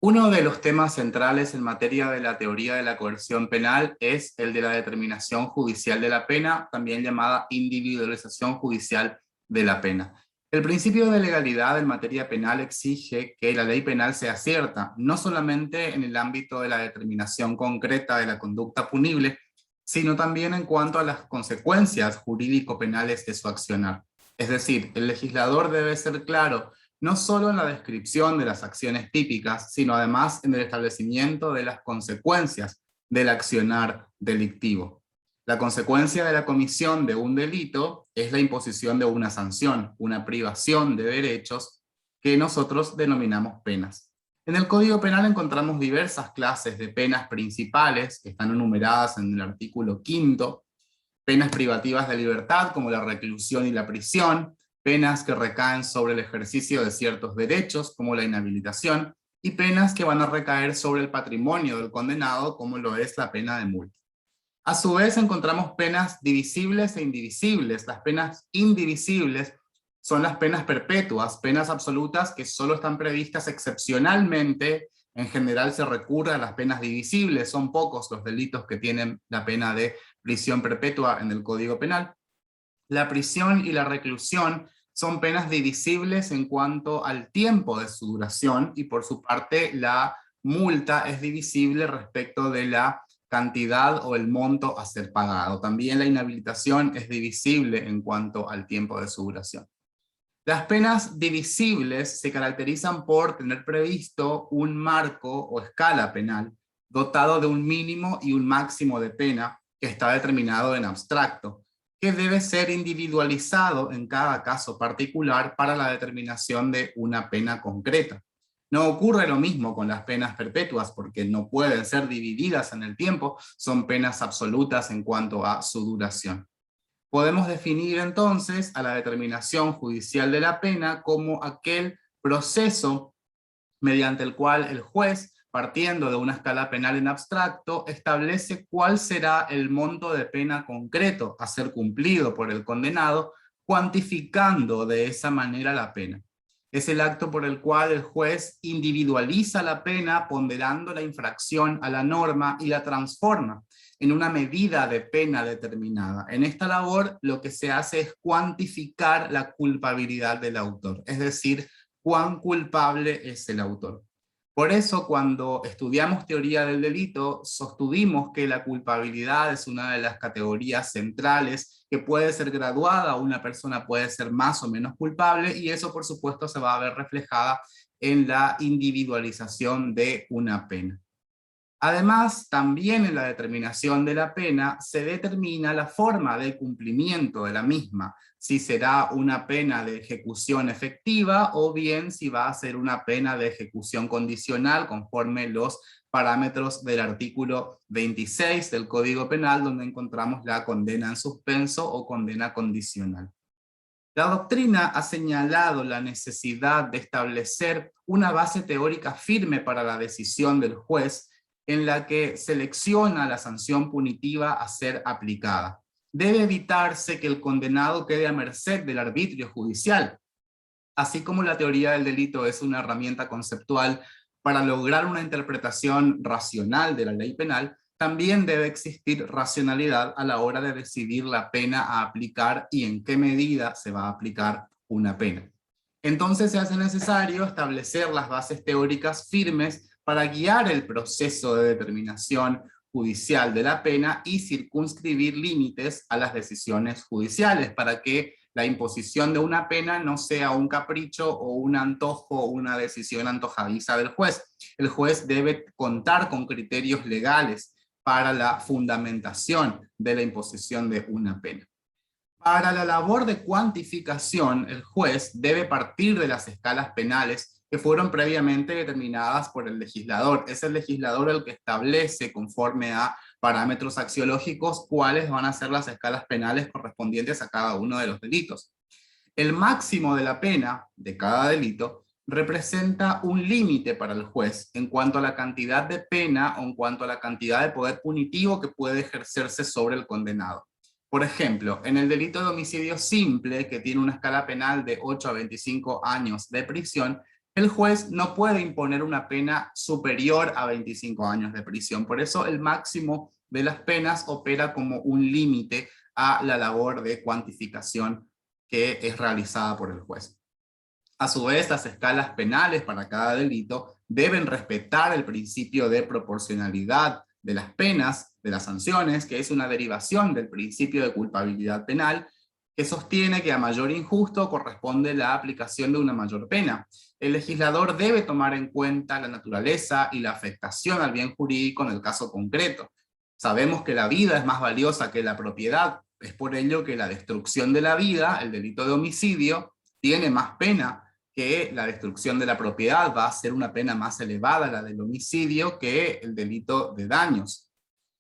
Uno de los temas centrales en materia de la teoría de la coerción penal es el de la determinación judicial de la pena, también llamada individualización judicial de la pena. El principio de legalidad en materia penal exige que la ley penal sea cierta, no solamente en el ámbito de la determinación concreta de la conducta punible, sino también en cuanto a las consecuencias jurídico-penales de su accionar. Es decir, el legislador debe ser claro no solo en la descripción de las acciones típicas, sino además en el establecimiento de las consecuencias del accionar delictivo. La consecuencia de la comisión de un delito es la imposición de una sanción, una privación de derechos que nosotros denominamos penas. En el Código Penal encontramos diversas clases de penas principales que están enumeradas en el artículo 5, penas privativas de libertad como la reclusión y la prisión, penas que recaen sobre el ejercicio de ciertos derechos, como la inhabilitación, y penas que van a recaer sobre el patrimonio del condenado, como lo es la pena de multa. A su vez encontramos penas divisibles e indivisibles. Las penas indivisibles son las penas perpetuas, penas absolutas que solo están previstas excepcionalmente. En general se recurre a las penas divisibles, son pocos los delitos que tienen la pena de prisión perpetua en el Código Penal. La prisión y la reclusión son penas divisibles en cuanto al tiempo de su duración, y por su parte la multa es divisible respecto de la cantidad o el monto a ser pagado. También la inhabilitación es divisible en cuanto al tiempo de su duración. Las penas divisibles se caracterizan por tener previsto un marco o escala penal dotado de un mínimo y un máximo de pena que está determinado en abstracto, que debe ser individualizado en cada caso particular para la determinación de una pena concreta. No ocurre lo mismo con las penas perpetuas porque no pueden ser divididas en el tiempo, son penas absolutas en cuanto a su duración. Podemos definir entonces a la determinación judicial de la pena como aquel proceso mediante el cual el juez, partiendo de una escala penal en abstracto, establece cuál será el monto de pena concreto a ser cumplido por el condenado, cuantificando de esa manera la pena. Es el acto por el cual el juez individualiza la pena, ponderando la infracción a la norma y la transforma en una medida de pena determinada. En esta labor lo que se hace es cuantificar la culpabilidad del autor, es decir, cuán culpable es el autor. Por eso, cuando estudiamos teoría del delito, sostuvimos que la culpabilidad es una de las categorías centrales que puede ser graduada, una persona puede ser más o menos culpable, y eso por supuesto se va a ver reflejada en la individualización de una pena. Además, también en la determinación de la pena se determina la forma de cumplimiento de la misma, si será una pena de ejecución efectiva o bien si va a ser una pena de ejecución condicional conforme los parámetros del artículo 26 del Código Penal, donde encontramos la condena en suspenso o condena condicional. La doctrina ha señalado la necesidad de establecer una base teórica firme para la decisión del juez en la que selecciona la sanción punitiva a ser aplicada. Debe evitarse que el condenado quede a merced del arbitrio judicial. Así como la teoría del delito es una herramienta conceptual para lograr una interpretación racional de la ley penal, también debe existir racionalidad a la hora de decidir la pena a aplicar y en qué medida se va a aplicar una pena. Entonces se hace necesario establecer las bases teóricas firmes para guiar el proceso de determinación judicial de la pena y circunscribir límites a las decisiones judiciales para que la imposición de una pena no sea un capricho o un antojo o una decisión antojadiza del juez. El juez debe contar con criterios legales para la fundamentación de la imposición de una pena. Para la labor de cuantificación, el juez debe partir de las escalas penales que fueron previamente determinadas por el legislador. Es el legislador el que establece, conforme a parámetros axiológicos, cuáles van a ser las escalas penales correspondientes a cada uno de los delitos. El máximo de la pena de cada delito representa un límite para el juez en cuanto a la cantidad de pena o en cuanto a la cantidad de poder punitivo que puede ejercerse sobre el condenado. Por ejemplo, en el delito de homicidio simple, que tiene una escala penal de 8 a 25 años de prisión, el juez no puede imponer una pena superior a 25 años de prisión. Por eso el máximo de las penas opera como un límite a la labor de cuantificación que es realizada por el juez. A su vez, las escalas penales para cada delito deben respetar el principio de proporcionalidad de las penas, de las sanciones, que es una derivación del principio de culpabilidad penal, que sostiene que a mayor injusto corresponde la aplicación de una mayor pena. El legislador debe tomar en cuenta la naturaleza y la afectación al bien jurídico en el caso concreto. Sabemos que la vida es más valiosa que la propiedad, es por ello que la destrucción de la vida, el delito de homicidio, tiene más pena que la destrucción de la propiedad, va a ser una pena más elevada la del homicidio que el delito de daños.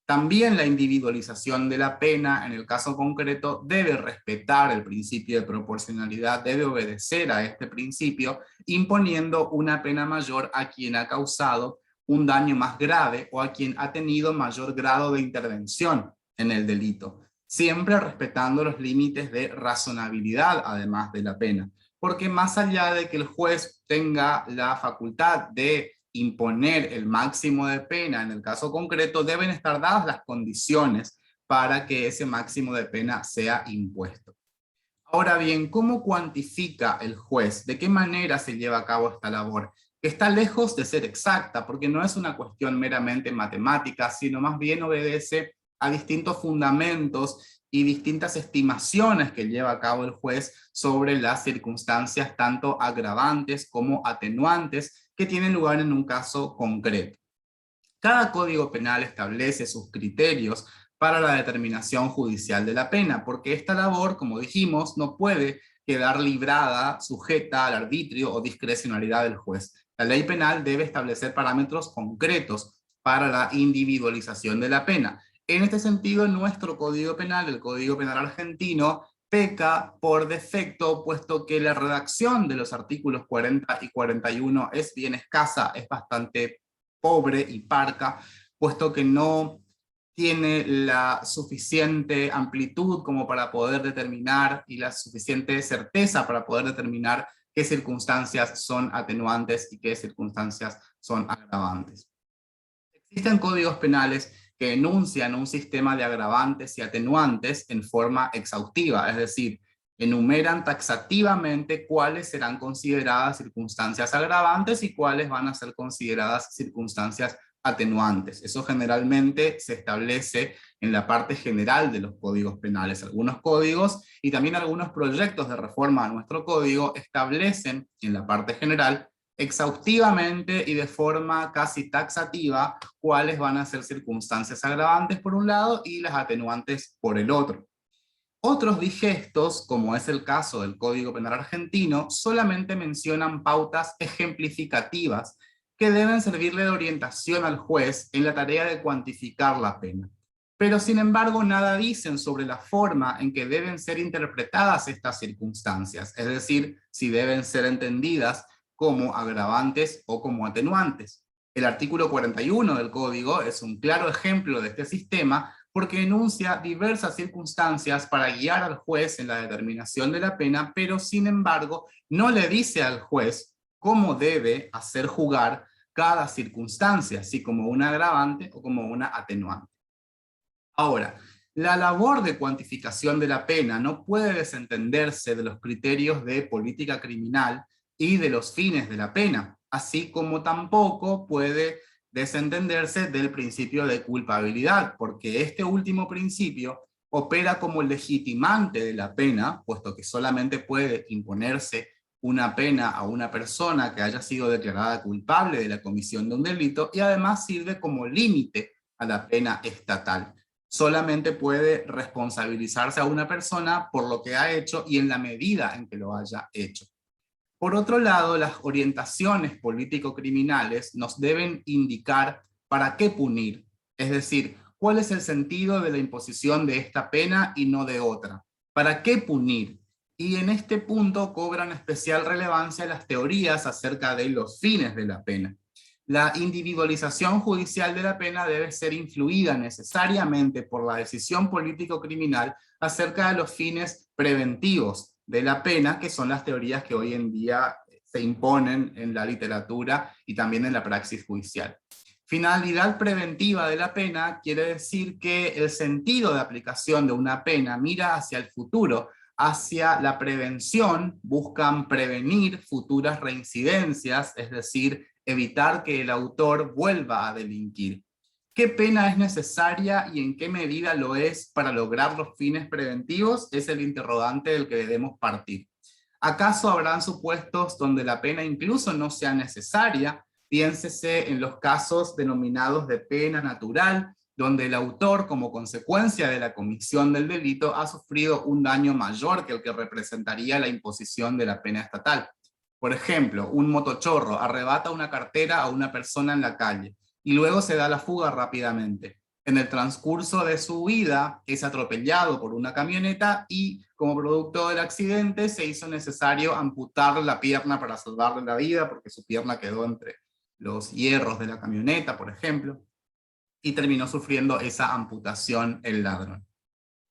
También la individualización de la pena en el caso concreto debe respetar el principio de proporcionalidad, debe obedecer a este principio, imponiendo una pena mayor a quien ha causado un daño más grave o a quien ha tenido mayor grado de intervención en el delito, siempre respetando los límites de razonabilidad además de la pena. Porque más allá de que el juez tenga la facultad de imponer el máximo de pena en el caso concreto, deben estar dadas las condiciones para que ese máximo de pena sea impuesto. Ahora bien, ¿cómo cuantifica el juez? ¿De qué manera se lleva a cabo esta labor? Que está lejos de ser exacta, porque no es una cuestión meramente matemática, sino más bien obedece a distintos fundamentos y distintas estimaciones que lleva a cabo el juez sobre las circunstancias tanto agravantes como atenuantes que tienen lugar en un caso concreto. Cada código penal establece sus criterios para la determinación judicial de la pena, porque esta labor, como dijimos, no puede quedar librada, sujeta al arbitrio o discrecionalidad del juez. La ley penal debe establecer parámetros concretos para la individualización de la pena. En este sentido, nuestro Código Penal, el Código Penal argentino, peca por defecto, puesto que la redacción de los artículos 40 y 41 es bien escasa, es bastante pobre y parca, puesto que no tiene la suficiente amplitud como para poder determinar y la suficiente certeza para poder determinar qué circunstancias son atenuantes y qué circunstancias son agravantes. Existen códigos penales que enuncian un sistema de agravantes y atenuantes en forma exhaustiva, es decir, enumeran taxativamente cuáles serán consideradas circunstancias agravantes y cuáles van a ser consideradas circunstancias atenuantes. Eso generalmente se establece en la parte general de los códigos penales. Algunos códigos y también algunos proyectos de reforma a nuestro código establecen en la parte general exhaustivamente y de forma casi taxativa cuáles van a ser circunstancias agravantes por un lado y las atenuantes por el otro. Otros digestos, como es el caso del Código Penal argentino, solamente mencionan pautas ejemplificativas que deben servirle de orientación al juez en la tarea de cuantificar la pena. Pero sin embargo nada dicen sobre la forma en que deben ser interpretadas estas circunstancias, es decir, si deben ser entendidas como agravantes o como atenuantes. El artículo 41 del Código es un claro ejemplo de este sistema porque enuncia diversas circunstancias para guiar al juez en la determinación de la pena, pero sin embargo no le dice al juez cómo debe hacer jugar cada circunstancia, si como una agravante o como una atenuante. Ahora, la labor de cuantificación de la pena no puede desentenderse de los criterios de política criminal y de los fines de la pena, así como tampoco puede desentenderse del principio de culpabilidad, porque este último principio opera como legitimante de la pena, puesto que solamente puede imponerse una pena a una persona que haya sido declarada culpable de la comisión de un delito, y además sirve como límite a la pena estatal. Solamente puede responsabilizarse a una persona por lo que ha hecho y en la medida en que lo haya hecho. Por otro lado, las orientaciones político-criminales nos deben indicar para qué punir, es decir, cuál es el sentido de la imposición de esta pena y no de otra, para qué punir. Y en este punto cobran especial relevancia las teorías acerca de los fines de la pena. La individualización judicial de la pena debe ser influida necesariamente por la decisión político-criminal acerca de los fines preventivos de la pena, que son las teorías que hoy en día se imponen en la literatura y también en la praxis judicial. Finalidad preventiva de la pena quiere decir que el sentido de aplicación de una pena mira hacia el futuro, hacia la prevención, buscan prevenir futuras reincidencias, es decir, evitar que el autor vuelva a delinquir. ¿Qué pena es necesaria y en qué medida lo es para lograr los fines preventivos? Es el interrogante del que debemos partir. ¿Acaso habrán supuestos donde la pena incluso no sea necesaria? Piénsese en los casos denominados de pena natural, donde el autor, como consecuencia de la comisión del delito, ha sufrido un daño mayor que el que representaría la imposición de la pena estatal. Por ejemplo, un motochorro arrebata una cartera a una persona en la calle y luego se da la fuga rápidamente. En el transcurso de su vida es atropellado por una camioneta y como producto del accidente se hizo necesario amputar la pierna para salvarle la vida porque su pierna quedó entre los hierros de la camioneta, por ejemplo, y terminó sufriendo esa amputación el ladrón.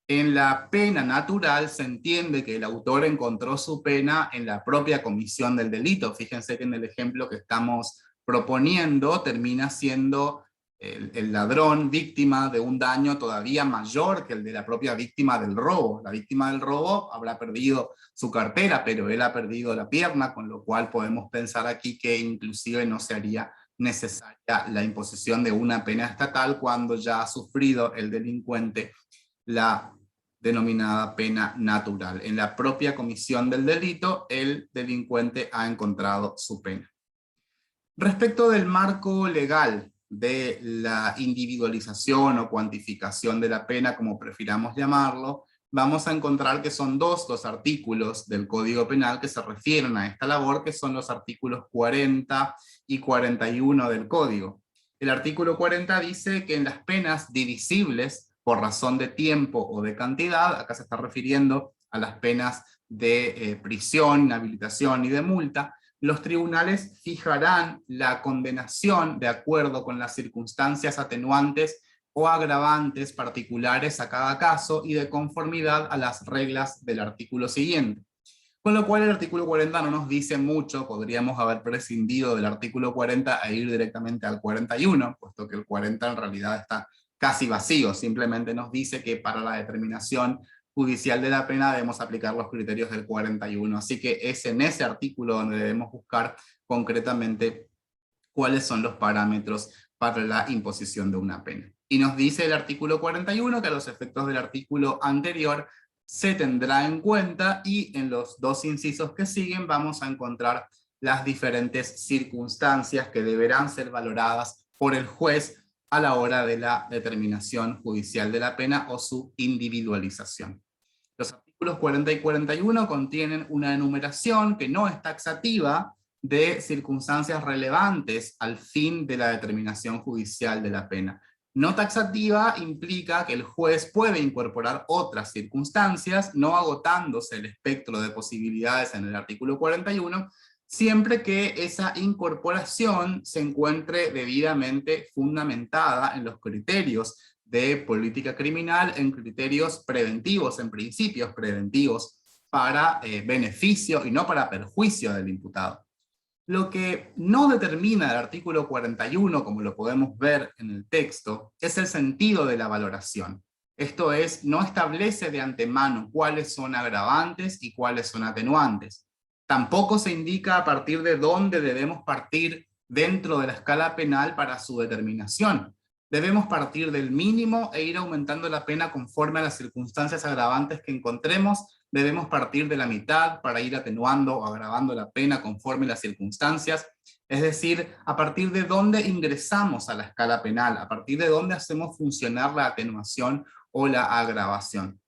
En la pena natural se entiende que el autor encontró su pena en la propia comisión del delito. Fíjense que en el ejemplo que estamos proponiendo termina siendo el ladrón víctima de un daño todavía mayor que el de la propia víctima del robo. La víctima del robo habrá perdido su cartera, pero él ha perdido la pierna, con lo cual podemos pensar aquí que inclusive no se haría necesaria la imposición de una pena estatal cuando ya ha sufrido el delincuente la denominada pena natural. En la propia comisión del delito, el delincuente ha encontrado su pena. Respecto del marco legal de la individualización o cuantificación de la pena, como prefiramos llamarlo, vamos a encontrar que son dos los artículos del Código Penal que se refieren a esta labor, que son los artículos 40 y 41 del Código. El artículo 40 dice que en las penas divisibles por razón de tiempo o de cantidad, acá se está refiriendo a las penas de prisión, inhabilitación y de multa, los tribunales fijarán la condenación de acuerdo con las circunstancias atenuantes o agravantes particulares a cada caso y de conformidad a las reglas del artículo siguiente. Con lo cual el artículo 40 no nos dice mucho, podríamos haber prescindido del artículo 40 e ir directamente al 41, puesto que el 40 en realidad está casi vacío, simplemente nos dice que para la determinación judicial de la pena debemos aplicar los criterios del 41, así que es en ese artículo donde debemos buscar concretamente cuáles son los parámetros para la imposición de una pena. Y nos dice el artículo 41 que a los efectos del artículo anterior se tendrá en cuenta, y en los dos incisos que siguen vamos a encontrar las diferentes circunstancias que deberán ser valoradas por el juez a la hora de la determinación judicial de la pena o su individualización. Los artículos 40 y 41 contienen una enumeración que no es taxativa de circunstancias relevantes al fin de la determinación judicial de la pena. No taxativa implica que el juez puede incorporar otras circunstancias, no agotándose el espectro de posibilidades en el artículo 41, siempre que esa incorporación se encuentre debidamente fundamentada en los criterios de política criminal, en criterios preventivos, en principios preventivos, para beneficio y no para perjuicio del imputado. Lo que no determina el artículo 41, como lo podemos ver en el texto, es el sentido de la valoración. Esto es, no establece de antemano cuáles son agravantes y cuáles son atenuantes. Tampoco se indica a partir de dónde debemos partir dentro de la escala penal para su determinación. Debemos partir del mínimo e ir aumentando la pena conforme a las circunstancias agravantes que encontremos. Debemos partir de la mitad para ir atenuando o agravando la pena conforme a las circunstancias. Es decir, a partir de dónde ingresamos a la escala penal, a partir de dónde hacemos funcionar la atenuación o la agravación.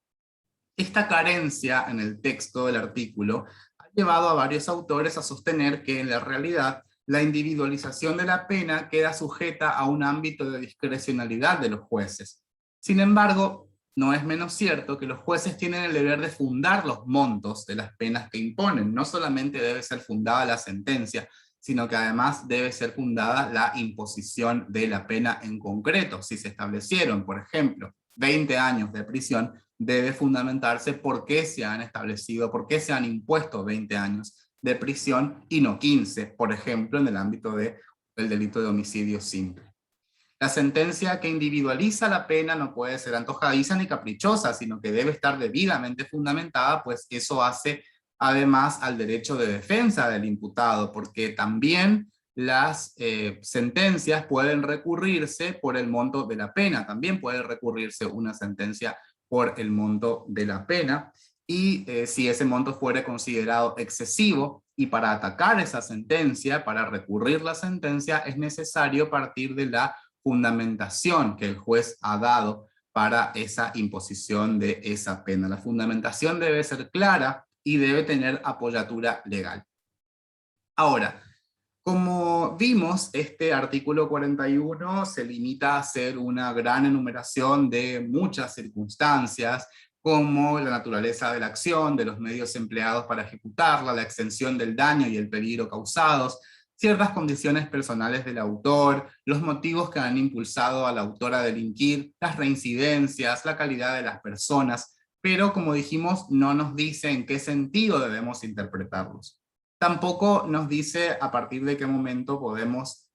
Esta carencia en el texto del artículo ha llevado a varios autores a sostener que en la realidad la individualización de la pena queda sujeta a un ámbito de discrecionalidad de los jueces. Sin embargo, no es menos cierto que los jueces tienen el deber de fundar los montos de las penas que imponen. No solamente debe ser fundada la sentencia, sino que además debe ser fundada la imposición de la pena en concreto. Si se establecieron, por ejemplo, 20 años de prisión, debe fundamentarse por qué se han establecido, por qué se han impuesto 20 años de prisión y no 15, por ejemplo, en el ámbito del delito de homicidio simple. La sentencia que individualiza la pena no puede ser antojadiza ni caprichosa, sino que debe estar debidamente fundamentada, pues eso hace además al derecho de defensa del imputado, porque también las sentencias pueden recurrirse por el monto de la pena, también puede recurrirse una sentencia por el monto de la pena, y si ese monto fuere considerado excesivo, y para atacar esa sentencia, para recurrir la sentencia, es necesario partir de la fundamentación que el juez ha dado para esa imposición de esa pena. La fundamentación debe ser clara y debe tener apoyatura legal. Ahora, como vimos, este artículo 41 se limita a hacer una gran enumeración de muchas circunstancias, como la naturaleza de la acción, de los medios empleados para ejecutarla, la extensión del daño y el peligro causados, ciertas condiciones personales del autor, los motivos que han impulsado al autor a delinquir, las reincidencias, la calidad de las personas, pero como dijimos, no nos dice en qué sentido debemos interpretarlos. Tampoco nos dice a partir de qué momento podemos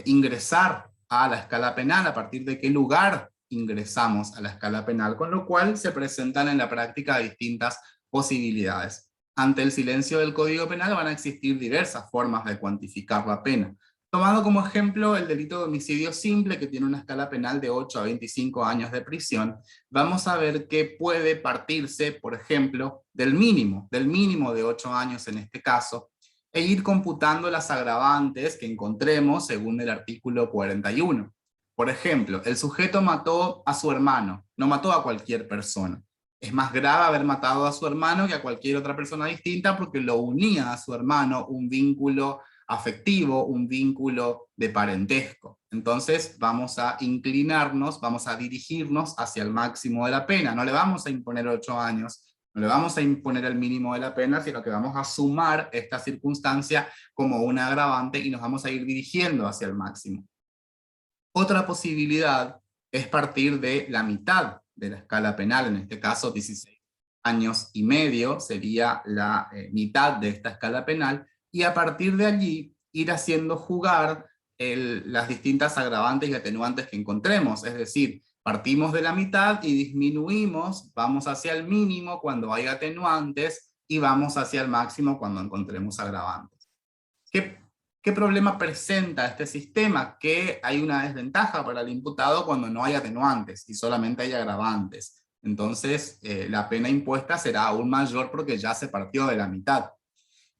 ingresar a la escala penal, a partir de qué lugar ingresamos a la escala penal, con lo cual se presentan en la práctica distintas posibilidades. Ante el silencio del Código Penal van a existir diversas formas de cuantificar la pena. Tomando como ejemplo el delito de homicidio simple, que tiene una escala penal de 8 a 25 años de prisión, vamos a ver que puede partirse, por ejemplo, del mínimo de 8 años en este caso, e ir computando las agravantes que encontremos según el artículo 41. Por ejemplo, el sujeto mató a su hermano, no mató a cualquier persona. Es más grave haber matado a su hermano que a cualquier otra persona distinta porque lo unía a su hermano un vínculo afectivo, un vínculo de parentesco. Entonces vamos a inclinarnos, vamos a dirigirnos hacia el máximo de la pena. No le vamos a imponer 8 años, no le vamos a imponer el mínimo de la pena, sino que vamos a sumar esta circunstancia como una agravante y nos vamos a ir dirigiendo hacia el máximo. Otra posibilidad es partir de la mitad de la escala penal, en este caso 16 años y medio sería la mitad de esta escala penal, y a partir de allí ir haciendo jugar las distintas agravantes y atenuantes que encontremos, es decir, partimos de la mitad y disminuimos, vamos hacia el mínimo cuando hay atenuantes y vamos hacia el máximo cuando encontremos agravantes. ¿Qué problema presenta este sistema? Que hay una desventaja para el imputado cuando no hay atenuantes y solamente hay agravantes. Entonces, la pena impuesta será aún mayor porque ya se partió de la mitad.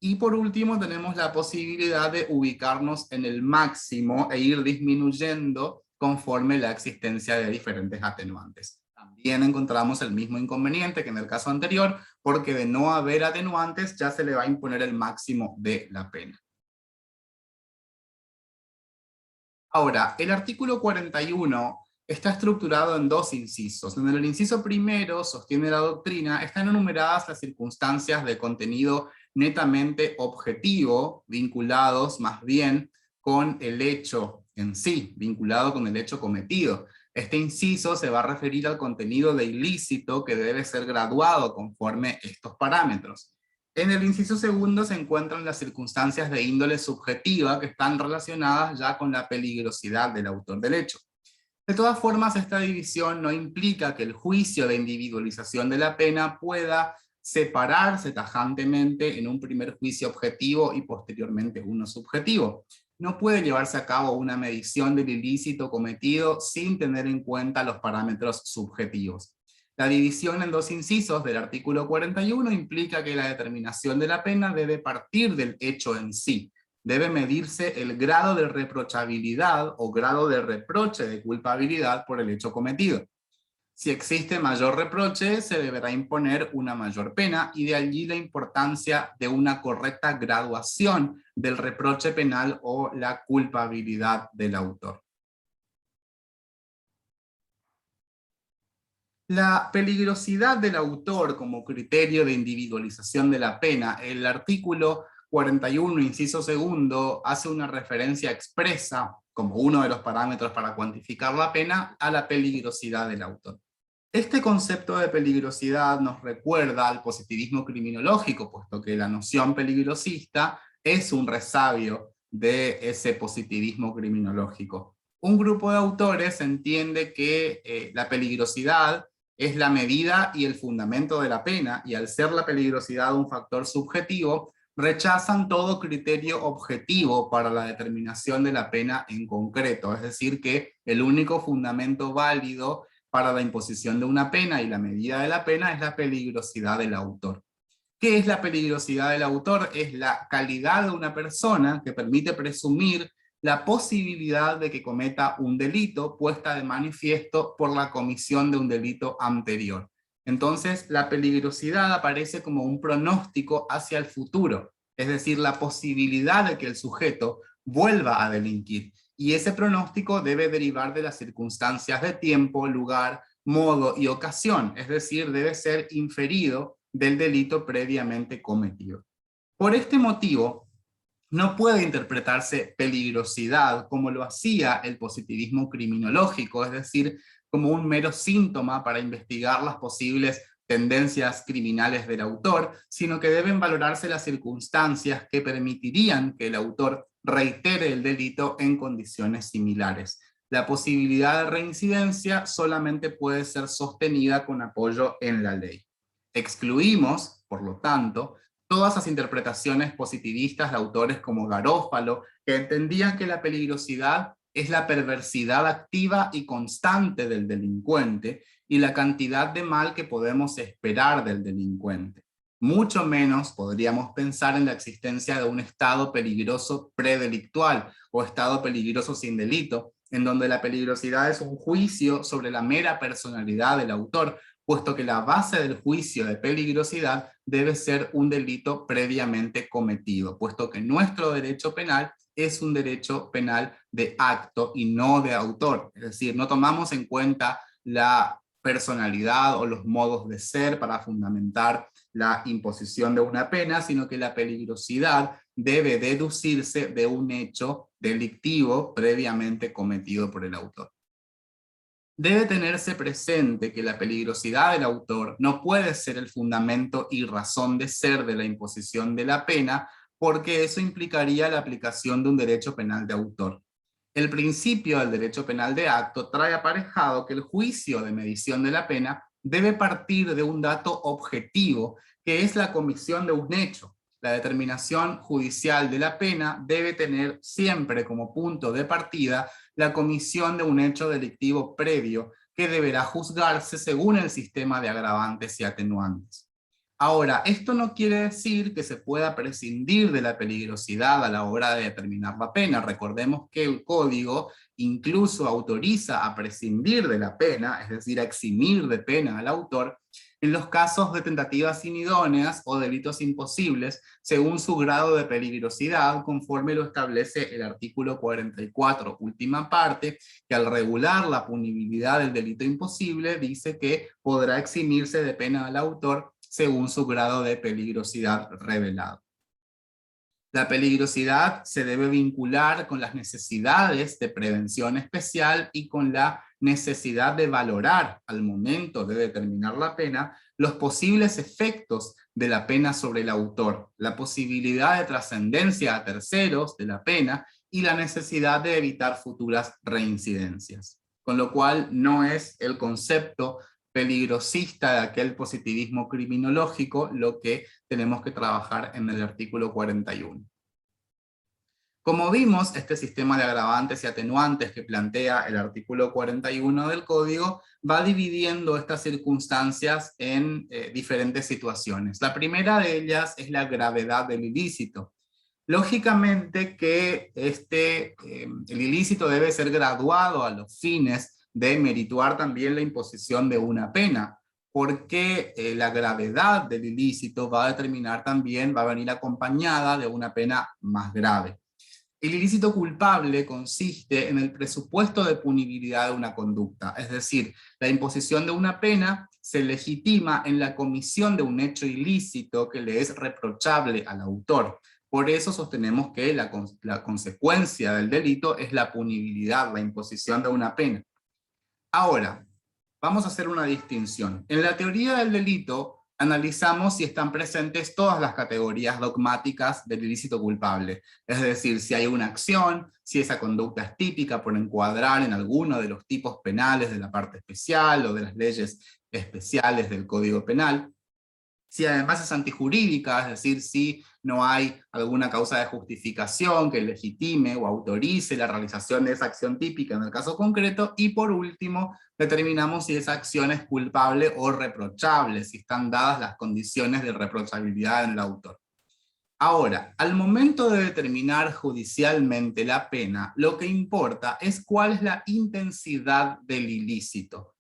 Y por último, tenemos la posibilidad de ubicarnos en el máximo e ir disminuyendo conforme la existencia de diferentes atenuantes. También encontramos el mismo inconveniente que en el caso anterior, porque de no haber atenuantes ya se le va a imponer el máximo de la pena. Ahora, el artículo 41 está estructurado en dos incisos. En el inciso primero, sostiene la doctrina, están enumeradas las circunstancias de contenido netamente objetivo, vinculados más bien con el hecho en sí, vinculado con el hecho cometido. Este inciso se va a referir al contenido de ilícito que debe ser graduado conforme estos parámetros. En el inciso segundo se encuentran las circunstancias de índole subjetiva que están relacionadas ya con la peligrosidad del autor del hecho. De todas formas, esta división no implica que el juicio de individualización de la pena pueda separarse tajantemente en un primer juicio objetivo y posteriormente uno subjetivo. No puede llevarse a cabo una medición del ilícito cometido sin tener en cuenta los parámetros subjetivos. La división en dos incisos del artículo 41 implica que la determinación de la pena debe partir del hecho en sí. Debe medirse el grado de reprochabilidad o grado de reproche de culpabilidad por el hecho cometido. Si existe mayor reproche, se deberá imponer una mayor pena, y de allí la importancia de una correcta graduación del reproche penal o la culpabilidad del autor. La peligrosidad del autor como criterio de individualización de la pena, el artículo 41, inciso segundo, hace una referencia expresa, como uno de los parámetros para cuantificar la pena, a la peligrosidad del autor. Este concepto de peligrosidad nos recuerda al positivismo criminológico, puesto que la noción peligrosista es un resabio de ese positivismo criminológico. Un grupo de autores entiende que la peligrosidad es la medida y el fundamento de la pena, y al ser la peligrosidad un factor subjetivo, rechazan todo criterio objetivo para la determinación de la pena en concreto, es decir, que el único fundamento válido para la imposición de una pena y la medida de la pena es la peligrosidad del autor. ¿Qué es la peligrosidad del autor? Es la calidad de una persona que permite presumir la posibilidad de que cometa un delito puesta de manifiesto por la comisión de un delito anterior. Entonces, la peligrosidad aparece como un pronóstico hacia el futuro, es decir, la posibilidad de que el sujeto vuelva a delinquir. Y ese pronóstico debe derivar de las circunstancias de tiempo, lugar, modo y ocasión, es decir, debe ser inferido del delito previamente cometido. Por este motivo, no puede interpretarse peligrosidad como lo hacía el positivismo criminológico, es decir, como un mero síntoma para investigar las posibles tendencias criminales del autor, sino que deben valorarse las circunstancias que permitirían que el autor reitere el delito en condiciones similares. La posibilidad de reincidencia solamente puede ser sostenida con apoyo en la ley. Excluimos, por lo tanto, todas las interpretaciones positivistas de autores como Garófalo, que entendían que la peligrosidad es la perversidad activa y constante del delincuente y la cantidad de mal que podemos esperar del delincuente. Mucho menos podríamos pensar en la existencia de un estado peligroso predelictual o estado peligroso sin delito, en donde la peligrosidad es un juicio sobre la mera personalidad del autor, puesto que la base del juicio de peligrosidad debe ser un delito previamente cometido, puesto que nuestro derecho penal es un derecho penal de acto y no de autor. Es decir, no tomamos en cuenta la personalidad o los modos de ser para fundamentar la imposición de una pena, sino que la peligrosidad debe deducirse de un hecho delictivo previamente cometido por el autor. Debe tenerse presente que la peligrosidad del autor no puede ser el fundamento y razón de ser de la imposición de la pena, porque eso implicaría la aplicación de un derecho penal de autor. El principio del derecho penal de acto trae aparejado que el juicio de medición de la pena debe partir de un dato objetivo, que es la comisión de un hecho. La determinación judicial de la pena debe tener siempre como punto de partida la comisión de un hecho delictivo previo que deberá juzgarse según el sistema de agravantes y atenuantes. Ahora, esto no quiere decir que se pueda prescindir de la peligrosidad a la hora de determinar la pena. Recordemos que el código incluso autoriza a prescindir de la pena, es decir, a eximir de pena al autor, en los casos de tentativas inidóneas o delitos imposibles, según su grado de peligrosidad, conforme lo establece el artículo 44, última parte, que al regular la punibilidad del delito imposible, dice que podrá eximirse de pena al autor según su grado de peligrosidad revelado. La peligrosidad se debe vincular con las necesidades de prevención especial y con la necesidad de valorar al momento de determinar la pena los posibles efectos de la pena sobre el autor, la posibilidad de trascendencia a terceros de la pena y la necesidad de evitar futuras reincidencias. Con lo cual no es el concepto peligrosista de aquel positivismo criminológico lo que tenemos que trabajar en el artículo 41. Como vimos, este sistema de agravantes y atenuantes que plantea el artículo 41 del Código va dividiendo estas circunstancias en diferentes situaciones. La primera de ellas es la gravedad del ilícito. Lógicamente que el ilícito debe ser graduado a los fines de merituar también la imposición de una pena, porque la gravedad del ilícito va a determinar también, va a venir acompañada de una pena más grave. El ilícito culpable consiste en el presupuesto de punibilidad de una conducta, es decir, la imposición de una pena se legitima en la comisión de un hecho ilícito que le es reprochable al autor. Por eso sostenemos que la consecuencia del delito es la punibilidad, la imposición de una pena. Ahora, vamos a hacer una distinción. En la teoría del delito, analizamos si están presentes todas las categorías dogmáticas del ilícito culpable. Es decir, si hay una acción, si esa conducta es típica por encuadrar en alguno de los tipos penales de la parte especial o de las leyes especiales del Código Penal. Si además es antijurídica, es decir, si no hay alguna causa de justificación que legitime o autorice la realización de esa acción típica en el caso concreto. Y por último, determinamos si esa acción es culpable o reprochable, si están dadas las condiciones de reprochabilidad en el autor. Ahora, al momento de determinar judicialmente la pena, lo que importa es cuál es la intensidad del ilícito.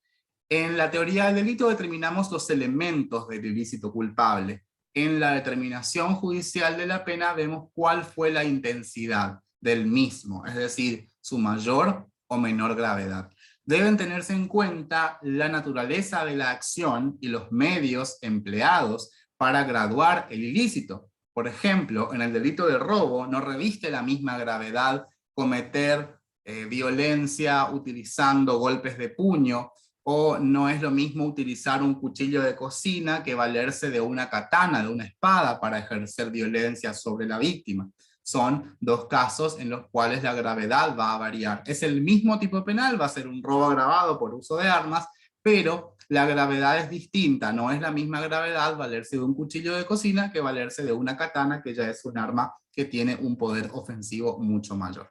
En la teoría del delito determinamos los elementos del ilícito culpable. En la determinación judicial de la pena vemos cuál fue la intensidad del mismo, es decir, su mayor o menor gravedad. Deben tenerse en cuenta la naturaleza de la acción y los medios empleados para graduar el ilícito. Por ejemplo, en el delito de robo no reviste la misma gravedad cometer violencia utilizando golpes de puño, o no es lo mismo utilizar un cuchillo de cocina que valerse de una katana, de una espada, para ejercer violencia sobre la víctima. Son dos casos en los cuales la gravedad va a variar. Es el mismo tipo penal, va a ser un robo agravado por uso de armas, pero la gravedad es distinta, no es la misma gravedad valerse de un cuchillo de cocina que valerse de una katana, que ya es un arma que tiene un poder ofensivo mucho mayor.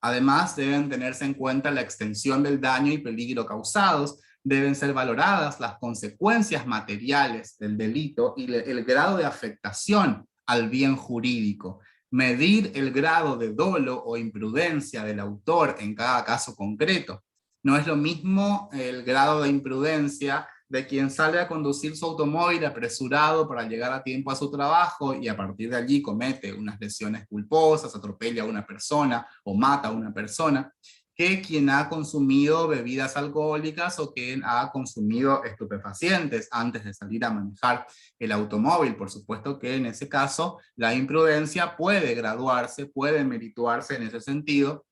Además, deben tenerse en cuenta la extensión del daño y peligro causados, deben ser valoradas las consecuencias materiales del delito y el grado de afectación al bien jurídico. Medir el grado de dolo o imprudencia del autor en cada caso concreto. No es lo mismo el grado de imprudencia de quien sale a conducir su automóvil apresurado para llegar a tiempo a su trabajo y a partir de allí comete unas lesiones culposas, atropella a una persona o mata a una persona, que quien ha consumido bebidas alcohólicas o quien ha consumido estupefacientes antes de salir a manejar el automóvil. Por supuesto que en ese caso la imprudencia puede graduarse, puede merituarse en ese sentido,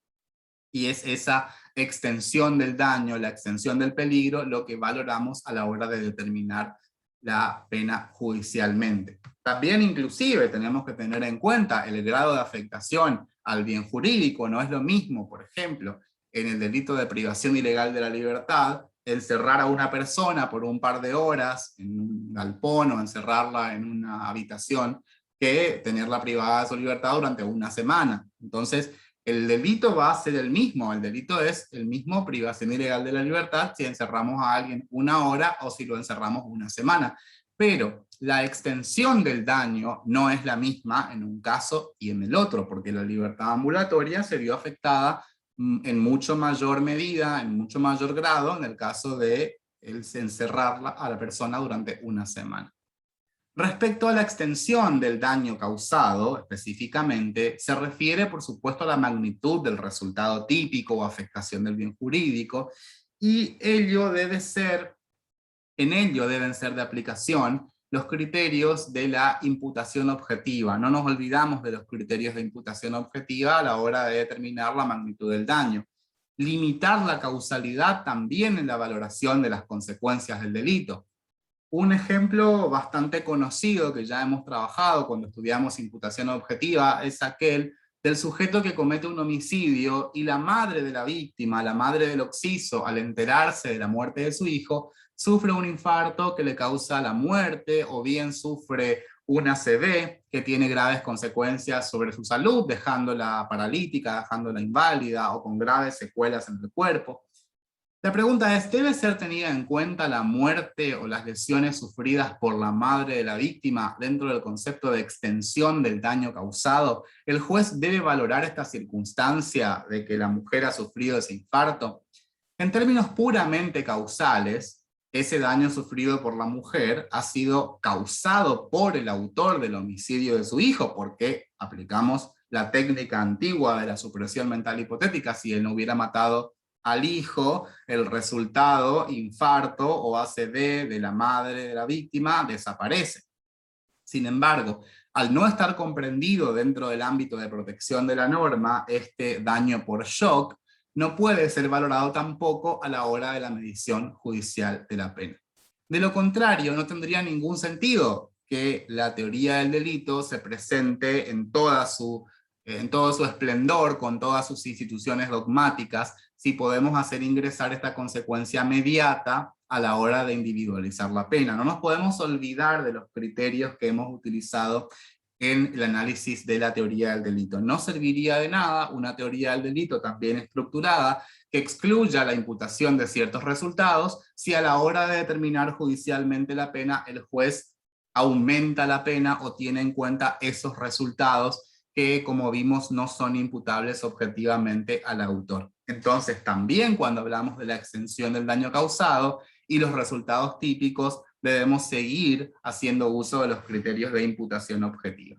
y es esa extensión del daño, la extensión del peligro, lo que valoramos a la hora de determinar la pena judicialmente. También inclusive tenemos que tener en cuenta el grado de afectación al bien jurídico. No es lo mismo, por ejemplo, en el delito de privación ilegal de la libertad, encerrar a una persona por un par de horas en un galpón o encerrarla en una habitación, que tenerla privada de su libertad durante una semana. Entonces, el delito va a ser el mismo, el delito es el mismo, privación ilegal de la libertad, si encerramos a alguien una hora o si lo encerramos una semana. Pero la extensión del daño no es la misma en un caso y en el otro, porque la libertad ambulatoria se vio afectada en mucho mayor medida, en mucho mayor grado, en el caso de encerrarla a la persona durante una semana. Respecto a la extensión del daño causado, específicamente, se refiere por supuesto a la magnitud del resultado típico o afectación del bien jurídico, y en ello deben ser de aplicación los criterios de la imputación objetiva. No nos olvidamos de los criterios de imputación objetiva a la hora de determinar la magnitud del daño. Limitar la causalidad también en la valoración de las consecuencias del delito. Un ejemplo bastante conocido que ya hemos trabajado cuando estudiamos imputación objetiva es aquel del sujeto que comete un homicidio y la madre de la víctima, la madre del occiso, al enterarse de la muerte de su hijo, sufre un infarto que le causa la muerte, o bien sufre un ACV que tiene graves consecuencias sobre su salud, dejándola paralítica, dejándola inválida o con graves secuelas en el cuerpo. La pregunta es, ¿debe ser tenida en cuenta la muerte o las lesiones sufridas por la madre de la víctima dentro del concepto de extensión del daño causado? ¿El juez debe valorar esta circunstancia de que la mujer ha sufrido ese infarto? En términos puramente causales, ese daño sufrido por la mujer ha sido causado por el autor del homicidio de su hijo, porque aplicamos la técnica antigua de la supresión mental hipotética. Si él no hubiera matado al hijo, el resultado, infarto o ACV de la madre de la víctima, desaparece. Sin embargo, al no estar comprendido dentro del ámbito de protección de la norma, este daño por shock no puede ser valorado tampoco a la hora de la medición judicial de la pena. De lo contrario, no tendría ningún sentido que la teoría del delito se presente en todo su esplendor, con todas sus instituciones dogmáticas, si podemos hacer ingresar esta consecuencia mediata a la hora de individualizar la pena. No nos podemos olvidar de los criterios que hemos utilizado en el análisis de la teoría del delito. No serviría de nada una teoría del delito tan bien estructurada que excluya la imputación de ciertos resultados si a la hora de determinar judicialmente la pena el juez aumenta la pena o tiene en cuenta esos resultados que, como vimos, no son imputables objetivamente al autor. Entonces, también cuando hablamos de la extensión del daño causado y los resultados típicos, debemos seguir haciendo uso de los criterios de imputación objetiva.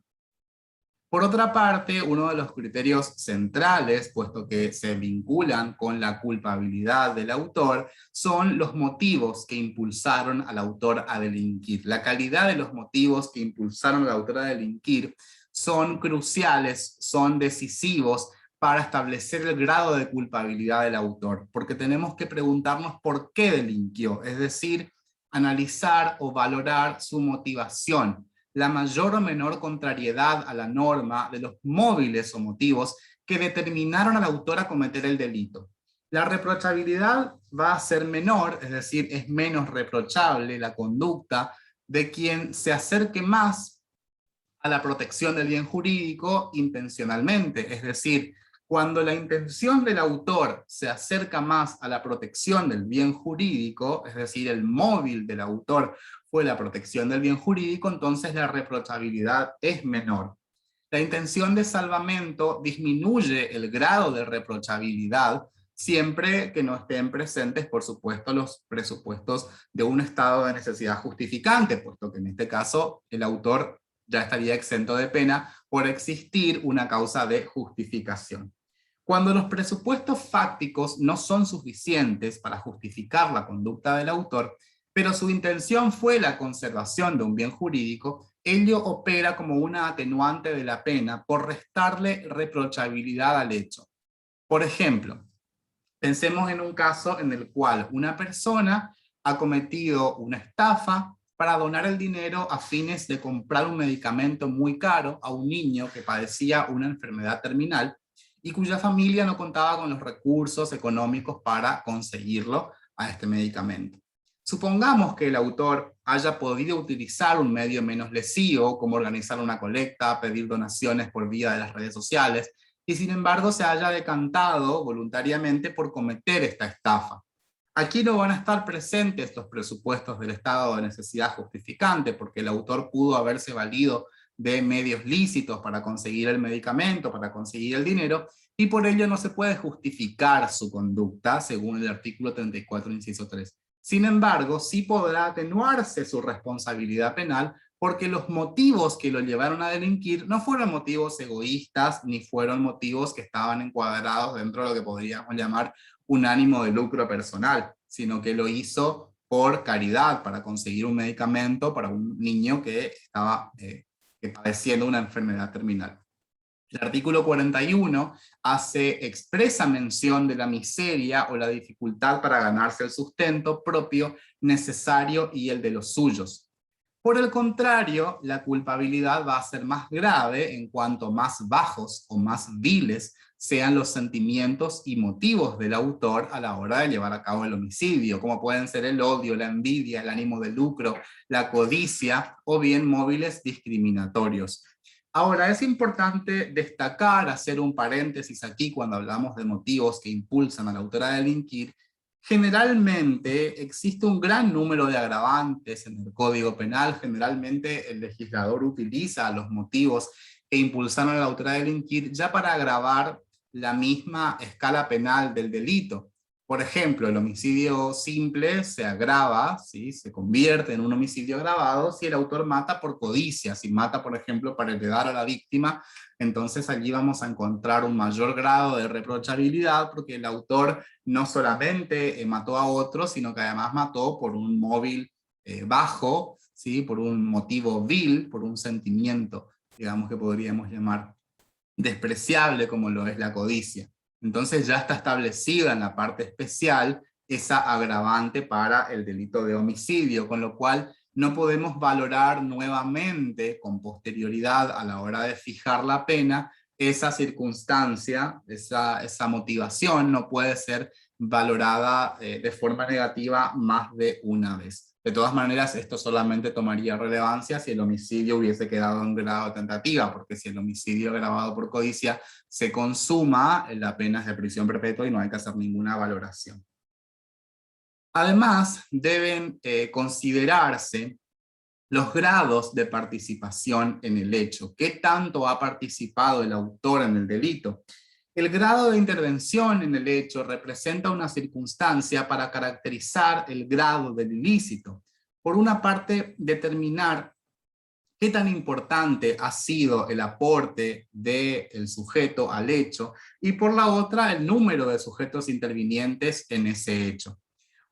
Por otra parte, uno de los criterios centrales, puesto que se vinculan con la culpabilidad del autor, son los motivos que impulsaron al autor a delinquir. La calidad de los motivos que impulsaron al autor a delinquir son cruciales, son decisivos para establecer el grado de culpabilidad del autor, porque tenemos que preguntarnos por qué delinquió, es decir, analizar o valorar su motivación, la mayor o menor contrariedad a la norma de los móviles o motivos que determinaron al autor a cometer el delito. La reprochabilidad va a ser menor, es decir, es menos reprochable la conducta de quien se acerque más a la protección del bien jurídico intencionalmente, es decir, cuando la intención del autor se acerca más a la protección del bien jurídico, es decir, el móvil del autor fue la protección del bien jurídico, entonces la reprochabilidad es menor. La intención de salvamento disminuye el grado de reprochabilidad siempre que no estén presentes, por supuesto, los presupuestos de un estado de necesidad justificante, puesto que en este caso el autor ya estaría exento de pena por existir una causa de justificación. Cuando los presupuestos fácticos no son suficientes para justificar la conducta del autor, pero su intención fue la conservación de un bien jurídico, ello opera como una atenuante de la pena por restarle reprochabilidad al hecho. Por ejemplo, pensemos en un caso en el cual una persona ha cometido una estafa para donar el dinero a fines de comprar un medicamento muy caro a un niño que padecía una enfermedad terminal y cuya familia no contaba con los recursos económicos para conseguirlo a este medicamento. Supongamos que el autor haya podido utilizar un medio menos lesivo, como organizar una colecta, pedir donaciones por vía de las redes sociales, y sin embargo se haya decantado voluntariamente por cometer esta estafa. Aquí no van a estar presentes los presupuestos del estado de necesidad justificante, porque el autor pudo haberse valido de medios lícitos para conseguir el medicamento, para conseguir el dinero, y por ello no se puede justificar su conducta, según el artículo 34, inciso 3. Sin embargo, sí podrá atenuarse su responsabilidad penal porque los motivos que lo llevaron a delinquir no fueron motivos egoístas, ni fueron motivos que estaban encuadrados dentro de lo que podríamos llamar un ánimo de lucro personal, sino que lo hizo por caridad, para conseguir un medicamento para un niño que estaba padeciendo una enfermedad terminal. El artículo 41 hace expresa mención de la miseria o la dificultad para ganarse el sustento propio, necesario y el de los suyos. Por el contrario, la culpabilidad va a ser más grave en cuanto más bajos o más viles sean los sentimientos y motivos del autor a la hora de llevar a cabo el homicidio, como pueden ser el odio, la envidia, el ánimo de lucro, la codicia o bien móviles discriminatorios. Ahora, es importante destacar, hacer un paréntesis aquí cuando hablamos de motivos que impulsan al autor a delinquir. Generalmente existe un gran número de agravantes en el Código Penal. Generalmente el legislador utiliza los motivos que impulsaron al autor a delinquir ya para agravar la misma escala penal del delito. Por ejemplo, el homicidio simple se agrava, ¿sí? Se convierte en un homicidio agravado si el autor mata por codicia, si mata, por ejemplo, para heredar a la víctima, entonces allí vamos a encontrar un mayor grado de reprochabilidad porque el autor no solamente mató a otro, sino que además mató por un móvil bajo, ¿sí? Por un motivo vil, por un sentimiento, digamos que podríamos llamar despreciable como lo es la codicia. Entonces ya está establecida en la parte especial esa agravante para el delito de homicidio, con lo cual no podemos valorar nuevamente con posterioridad a la hora de fijar la pena esa circunstancia, esa motivación no puede ser valorada de forma negativa más de una vez. De todas maneras, esto solamente tomaría relevancia si el homicidio hubiese quedado en grado de tentativa, porque si el homicidio agravado por codicia se consuma, la pena es de prisión perpetua y no hay que hacer ninguna valoración. Además, deben considerarse los grados de participación en el hecho. ¿Qué tanto ha participado el autor en el delito? El grado de intervención en el hecho representa una circunstancia para caracterizar el grado del ilícito. Por una parte, determinar qué tan importante ha sido el aporte del sujeto al hecho, y por la otra, el número de sujetos intervinientes en ese hecho.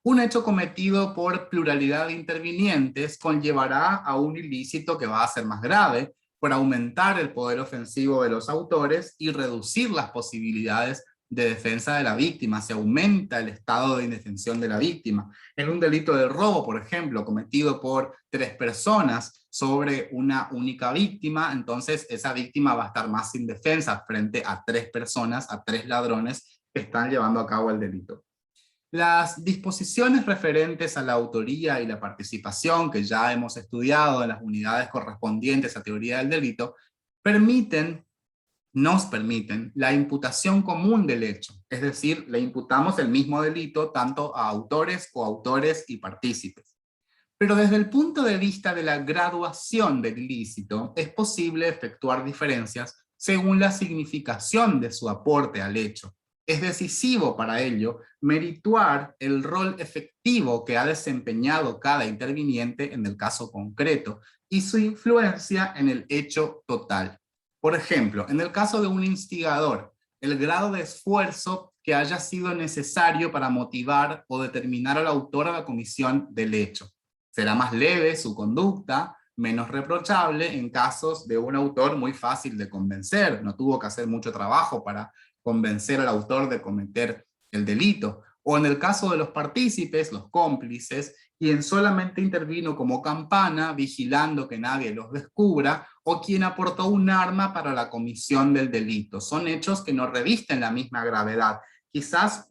Un hecho cometido por pluralidad de intervinientes conllevará a un ilícito que va a ser más grave por aumentar el poder ofensivo de los autores y reducir las posibilidades de defensa de la víctima. Se aumenta el estado de indefensión de la víctima. En un delito de robo, por ejemplo, cometido por 3 personas sobre una única víctima, entonces esa víctima va a estar más indefensa frente a 3 personas, a 3 ladrones que están llevando a cabo el delito. Las disposiciones referentes a la autoría y la participación que ya hemos estudiado en las unidades correspondientes a teoría del delito, nos permiten la imputación común del hecho, es decir, le imputamos el mismo delito tanto a autores, coautores y partícipes. Pero desde el punto de vista de la graduación del ilícito, es posible efectuar diferencias según la significación de su aporte al hecho. Es decisivo para ello merituar el rol efectivo que ha desempeñado cada interviniente en el caso concreto y su influencia en el hecho total. Por ejemplo, en el caso de un instigador, el grado de esfuerzo que haya sido necesario para motivar o determinar al autor a la comisión del hecho. Será más leve su conducta, menos reprochable en casos de un autor muy fácil de convencer. No tuvo que hacer mucho trabajo para convencer al autor de cometer el delito. O en el caso de los partícipes, los cómplices, quien solamente intervino como campana, vigilando que nadie los descubra, o quien aportó un arma para la comisión del delito. Son hechos que no revisten la misma gravedad. Quizás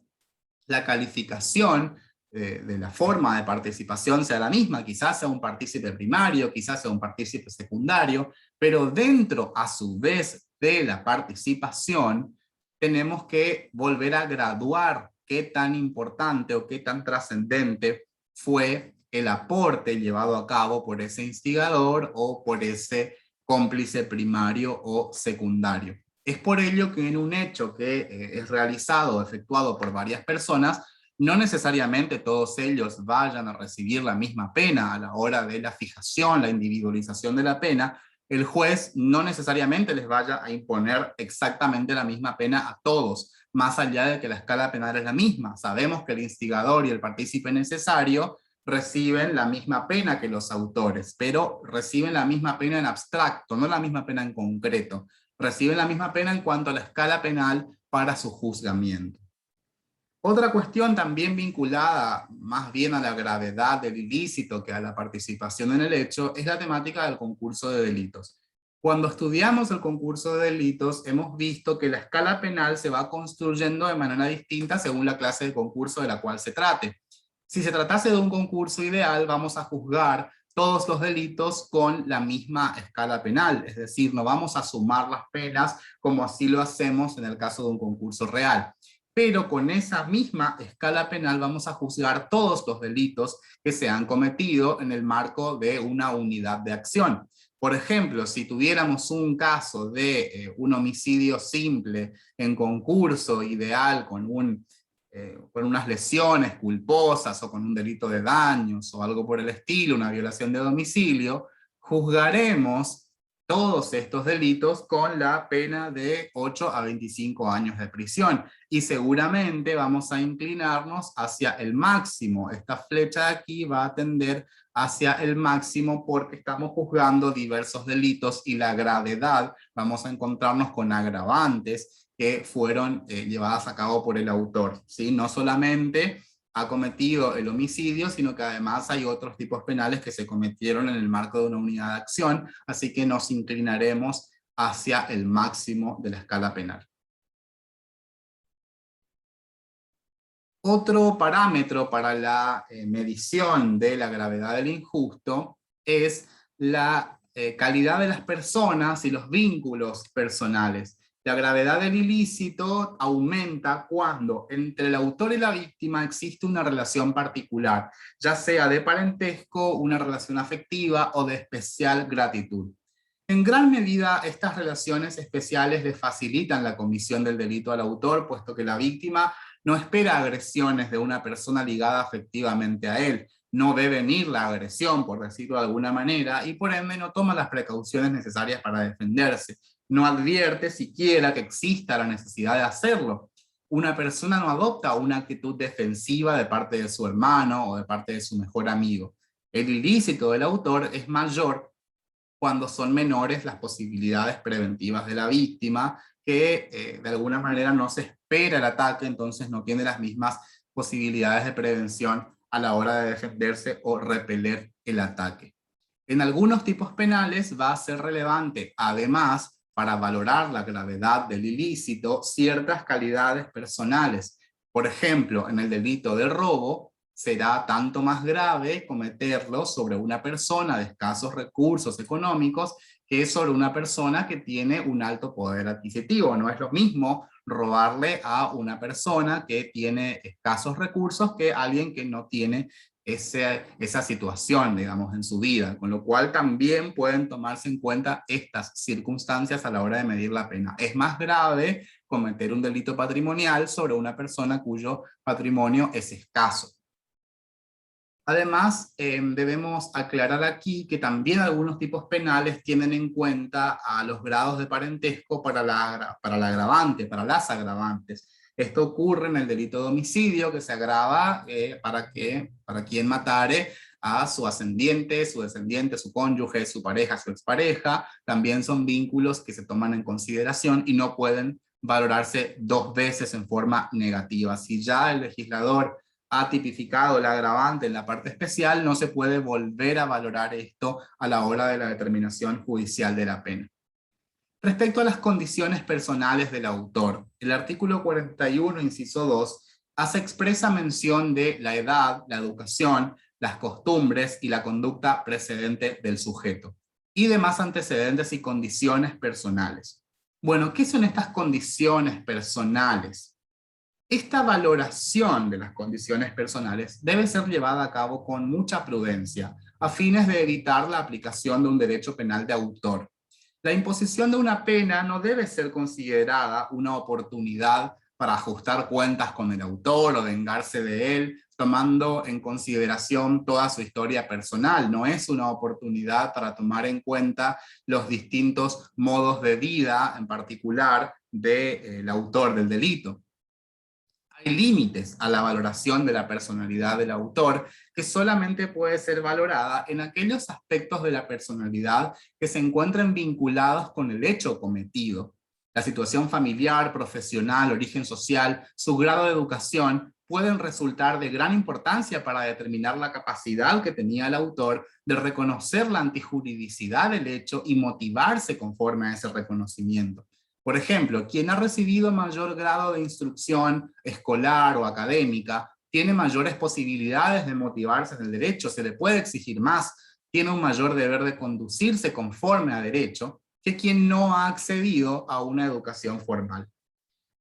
la calificación de la forma de participación sea la misma, quizás sea un partícipe primario, quizás sea un partícipe secundario, pero dentro, a su vez, de la participación, tenemos que volver a graduar qué tan importante o qué tan trascendente fue el aporte llevado a cabo por ese instigador o por ese cómplice primario o secundario. Es por ello que en un hecho que es realizado o efectuado por varias personas, no necesariamente todos ellos vayan a recibir la misma pena a la hora de la fijación, la individualización de la pena. El juez no necesariamente les vaya a imponer exactamente la misma pena a todos, más allá de que la escala penal es la misma. Sabemos que el instigador y el partícipe necesario reciben la misma pena que los autores, pero reciben la misma pena en abstracto, no la misma pena en concreto. Reciben la misma pena en cuanto a la escala penal para su juzgamiento. Otra cuestión también vinculada más bien a la gravedad del ilícito que a la participación en el hecho es la temática del concurso de delitos. Cuando estudiamos el concurso de delitos hemos visto que la escala penal se va construyendo de manera distinta según la clase de concurso de la cual se trate. Si se tratase de un concurso ideal, vamos a juzgar todos los delitos con la misma escala penal, es decir, no vamos a sumar las penas como así lo hacemos en el caso de un concurso real. Pero con esa misma escala penal vamos a juzgar todos los delitos que se han cometido en el marco de una unidad de acción. Por ejemplo, si tuviéramos un caso de un homicidio simple en concurso ideal con unas lesiones culposas o con un delito de daños o algo por el estilo, una violación de domicilio, juzgaremos todos estos delitos con la pena de 8 a 25 años de prisión. Y seguramente vamos a inclinarnos hacia el máximo. Esta flecha de aquí va a tender hacia el máximo porque estamos juzgando diversos delitos y la gravedad, vamos a encontrarnos con agravantes que fueron llevadas a cabo por el autor, ¿sí? No solamente ha cometido el homicidio, sino que además hay otros tipos penales que se cometieron en el marco de una unidad de acción, así que nos inclinaremos hacia el máximo de la escala penal. Otro parámetro para la medición de la gravedad del injusto es la calidad de las personas y los vínculos personales. La gravedad del ilícito aumenta cuando entre el autor y la víctima existe una relación particular, ya sea de parentesco, una relación afectiva o de especial gratitud. En gran medida, estas relaciones especiales le facilitan la comisión del delito al autor, puesto que la víctima no espera agresiones de una persona ligada afectivamente a él, no ve venir la agresión, por decirlo de alguna manera, y por ende no toma las precauciones necesarias para defenderse, no advierte siquiera que exista la necesidad de hacerlo. Una persona no adopta una actitud defensiva de parte de su hermano o de parte de su mejor amigo. El ilícito del autor es mayor cuando son menores las posibilidades preventivas de la víctima, que de alguna manera no se espera el ataque, entonces no tiene las mismas posibilidades de prevención a la hora de defenderse o repeler el ataque. En algunos tipos penales va a ser relevante, además, para valorar la gravedad del ilícito, ciertas calidades personales. Por ejemplo, en el delito de robo, será tanto más grave cometerlo sobre una persona de escasos recursos económicos que sobre una persona que tiene un alto poder adquisitivo. No es lo mismo robarle a una persona que tiene escasos recursos que a alguien que no tiene esa situación, digamos, en su vida, con lo cual también pueden tomarse en cuenta estas circunstancias a la hora de medir la pena. Es más grave cometer un delito patrimonial sobre una persona cuyo patrimonio es escaso. Además, debemos aclarar aquí que también algunos tipos penales tienen en cuenta a los grados de parentesco para la agravante, para las agravantes. Esto ocurre en el delito de homicidio, que se agrava para quien matare a su ascendiente, su descendiente, su cónyuge, su pareja, su expareja. También son vínculos que se toman en consideración y no pueden valorarse dos veces en forma negativa. Si ya el legislador ha tipificado el agravante en la parte especial, no se puede volver a valorar esto a la hora de la determinación judicial de la pena. Respecto a las condiciones personales del autor, el artículo 41, inciso 2, hace expresa mención de la edad, la educación, las costumbres y la conducta precedente del sujeto, y demás antecedentes y condiciones personales. Bueno, ¿qué son estas condiciones personales? Esta valoración de las condiciones personales debe ser llevada a cabo con mucha prudencia, a fines de evitar la aplicación de un derecho penal de autor. La imposición de una pena no debe ser considerada una oportunidad para ajustar cuentas con el autor o vengarse de él, tomando en consideración toda su historia personal. No es una oportunidad para tomar en cuenta los distintos modos de vida, en particular del autor del delito. Hay límites a la valoración de la personalidad del autor, que solamente puede ser valorada en aquellos aspectos de la personalidad que se encuentren vinculados con el hecho cometido. La situación familiar, profesional, origen social, su grado de educación pueden resultar de gran importancia para determinar la capacidad que tenía el autor de reconocer la antijuridicidad del hecho y motivarse conforme a ese reconocimiento. Por ejemplo, quien ha recibido mayor grado de instrucción escolar o académica tiene mayores posibilidades de motivarse en el derecho, se le puede exigir más, tiene un mayor deber de conducirse conforme a derecho que quien no ha accedido a una educación formal.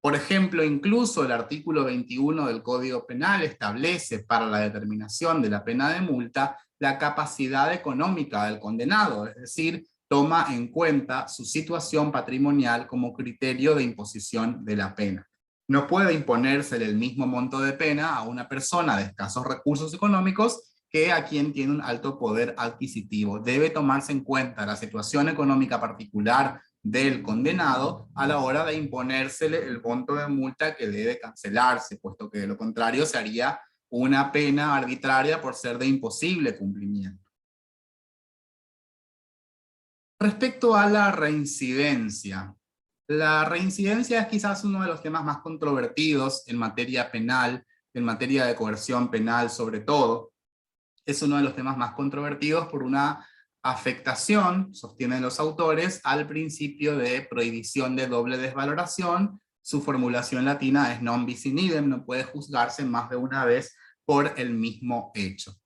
Por ejemplo, incluso el artículo 21 del Código Penal establece para la determinación de la pena de multa la capacidad económica del condenado, es decir, toma en cuenta su situación patrimonial como criterio de imposición de la pena. No puede imponérsele el mismo monto de pena a una persona de escasos recursos económicos que a quien tiene un alto poder adquisitivo. Debe tomarse en cuenta la situación económica particular del condenado a la hora de imponérsele el monto de multa que debe cancelarse, puesto que de lo contrario se haría una pena arbitraria por ser de imposible cumplimiento. Respecto a la reincidencia, La reincidencia es quizás uno de los temas más controvertidos en materia penal, en materia de coerción penal sobre todo. Es uno de los temas más controvertidos por una afectación, sostienen los autores, al principio de prohibición de doble desvaloración. Su formulación latina es non bis in idem, no puede juzgarse más de una vez por el mismo hecho.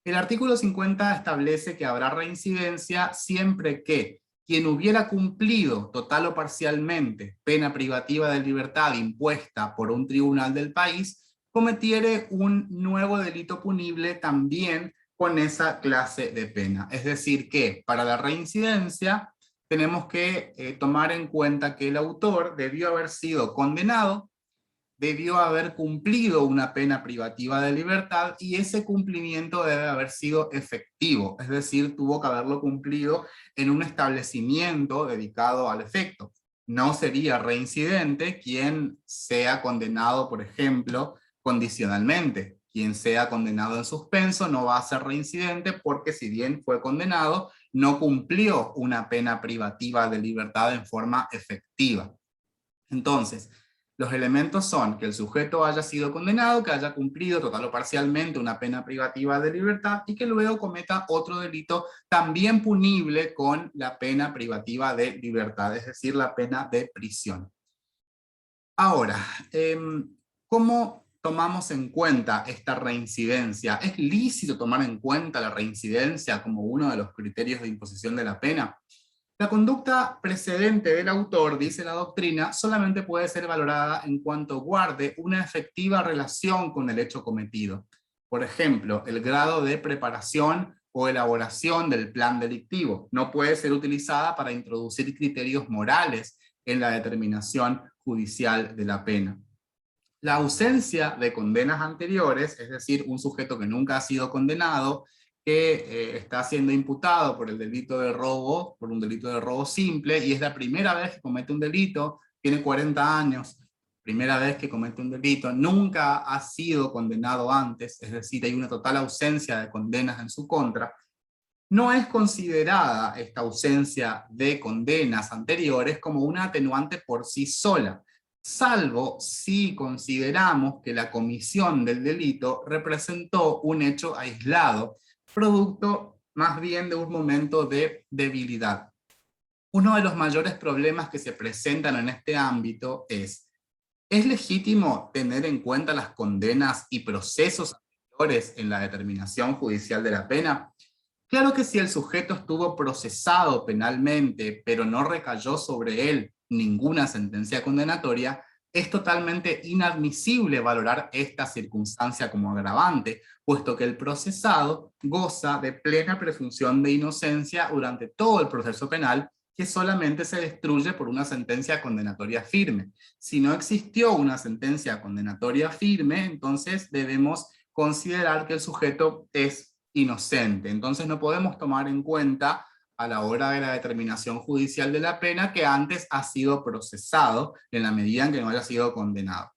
El artículo 50 establece que habrá reincidencia siempre que quien hubiera cumplido total o parcialmente pena privativa de libertad impuesta por un tribunal del país cometiere un nuevo delito punible también con esa clase de pena. Es decir que para la reincidencia tenemos que tomar en cuenta que el autor debió haber sido condenado, debió haber cumplido una pena privativa de libertad y ese cumplimiento debe haber sido efectivo, es decir, tuvo que haberlo cumplido en un establecimiento dedicado al efecto. No sería reincidente quien sea condenado, por ejemplo, condicionalmente. Quien sea condenado en suspenso no va a ser reincidente porque si bien fue condenado, no cumplió una pena privativa de libertad en forma efectiva. Entonces, los elementos son que el sujeto haya sido condenado, que haya cumplido total o parcialmente una pena privativa de libertad y que luego cometa otro delito también punible con la pena privativa de libertad, es decir, la pena de prisión. Ahora, ¿cómo tomamos en cuenta esta reincidencia? ¿Es lícito tomar en cuenta la reincidencia como uno de los criterios de imposición de la pena? La conducta precedente del autor, dice la doctrina, solamente puede ser valorada en cuanto guarde una efectiva relación con el hecho cometido. Por ejemplo, el grado de preparación o elaboración del plan delictivo no puede ser utilizada para introducir criterios morales en la determinación judicial de la pena. La ausencia de condenas anteriores, es decir, un sujeto que nunca ha sido condenado, que está siendo imputado por el delito de robo, por un delito de robo simple, y es la primera vez que comete un delito, tiene 40 años, primera vez que comete un delito, nunca ha sido condenado antes, es decir, hay una total ausencia de condenas en su contra. No es considerada esta ausencia de condenas anteriores como una atenuante por sí sola, salvo si consideramos que la comisión del delito representó un hecho aislado, producto más bien de un momento de debilidad. Uno de los mayores problemas que se presentan en este ámbito ¿es legítimo tener en cuenta las condenas y procesos anteriores en la determinación judicial de la pena? Claro que si el sujeto estuvo procesado penalmente, pero no recayó sobre él ninguna sentencia condenatoria, es totalmente inadmisible valorar esta circunstancia como agravante, puesto que el procesado goza de plena presunción de inocencia durante todo el proceso penal, que solamente se destruye por una sentencia condenatoria firme. Si no existió una sentencia condenatoria firme, entonces debemos considerar que el sujeto es inocente. Entonces no podemos tomar en cuenta a la hora de la determinación judicial de la pena que antes ha sido procesado en la medida en que no haya sido condenado.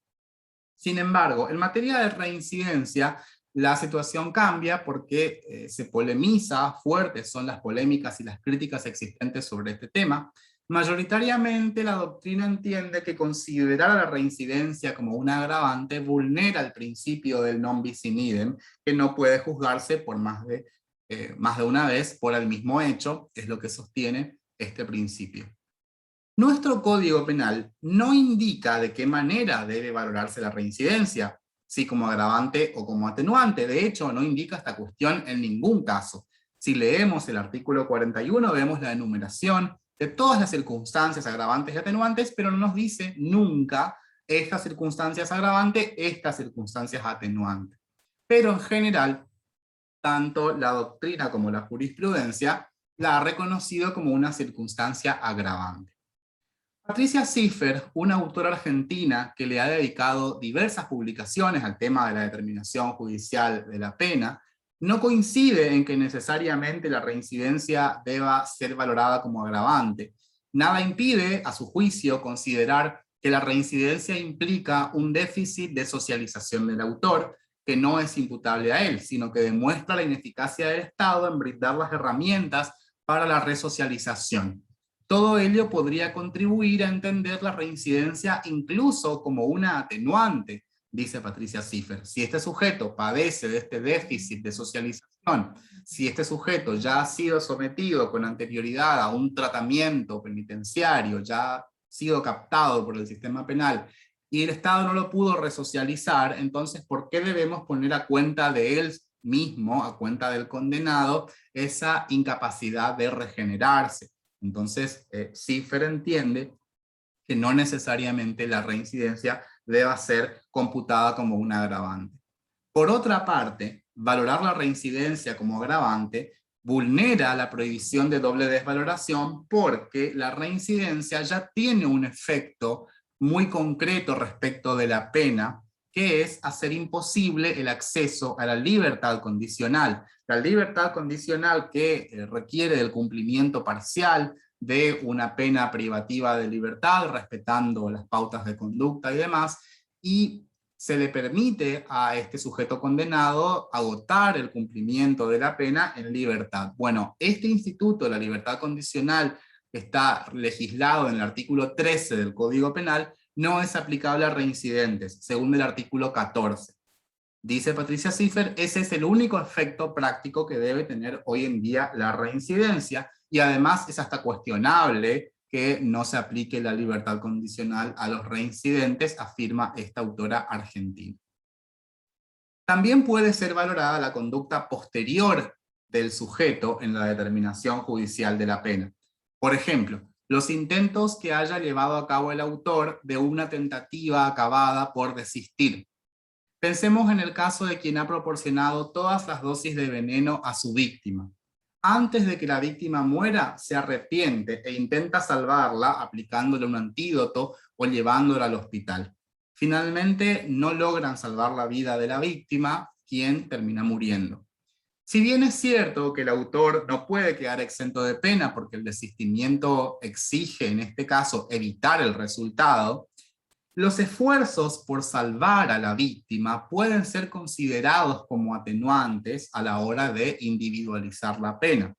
Sin embargo, en materia de reincidencia, la situación cambia porque se polemiza, fuertes son las polémicas y las críticas existentes sobre este tema. Mayoritariamente la doctrina entiende que considerar a la reincidencia como un agravante vulnera el principio del non bis in idem, que no puede juzgarse por más de una vez por el mismo hecho, es lo que sostiene este principio. Nuestro Código Penal no indica de qué manera debe valorarse la reincidencia, si como agravante o como atenuante. De hecho, no indica esta cuestión en ningún caso. Si leemos el artículo 41, vemos la enumeración de todas las circunstancias agravantes y atenuantes, pero no nos dice nunca estas circunstancias agravantes, estas circunstancias atenuantes. Pero en general, tanto la doctrina como la jurisprudencia la ha reconocido como una circunstancia agravante. Patricia Ziffer, una autora argentina que le ha dedicado diversas publicaciones al tema de la determinación judicial de la pena, no coincide en que necesariamente la reincidencia deba ser valorada como agravante. Nada impide, a su juicio, considerar que la reincidencia implica un déficit de socialización del autor, que no es imputable a él, sino que demuestra la ineficacia del Estado en brindar las herramientas para la resocialización. Todo ello podría contribuir a entender la reincidencia incluso como una atenuante, dice Patricia Ziffer. Si este sujeto padece de este déficit de socialización, si este sujeto ya ha sido sometido con anterioridad a un tratamiento penitenciario, ya ha sido captado por el sistema penal, y el Estado no lo pudo resocializar, entonces ¿por qué debemos poner a cuenta de él mismo, a cuenta del condenado, esa incapacidad de regenerarse? Entonces, Ziffer entiende que no necesariamente la reincidencia deba ser computada como un agravante. Por otra parte, valorar la reincidencia como agravante vulnera la prohibición de doble desvaloración porque la reincidencia ya tiene un efecto muy concreto respecto de la pena, que es hacer imposible el acceso a la libertad condicional. La libertad condicional que requiere del cumplimiento parcial de una pena privativa de libertad, respetando las pautas de conducta y demás, y se le permite a este sujeto condenado agotar el cumplimiento de la pena en libertad. Bueno, este instituto de la libertad condicional que está legislado en el artículo 13 del Código Penal no es aplicable a reincidentes, según el artículo 14. Dice Patricia Ziffer, ese es el único efecto práctico que debe tener hoy en día la reincidencia, y además es hasta cuestionable que no se aplique la libertad condicional a los reincidentes, afirma esta autora argentina. También puede ser valorada la conducta posterior del sujeto en la determinación judicial de la pena. Por ejemplo, los intentos que haya llevado a cabo el autor de una tentativa acabada por desistir. Pensemos en el caso de quien ha proporcionado todas las dosis de veneno a su víctima. Antes de que la víctima muera, se arrepiente e intenta salvarla aplicándole un antídoto o llevándola al hospital. Finalmente, no logran salvar la vida de la víctima, quien termina muriendo. Si bien es cierto que el autor no puede quedar exento de pena porque el desistimiento exige, en este caso, evitar el resultado, los esfuerzos por salvar a la víctima pueden ser considerados como atenuantes a la hora de individualizar la pena,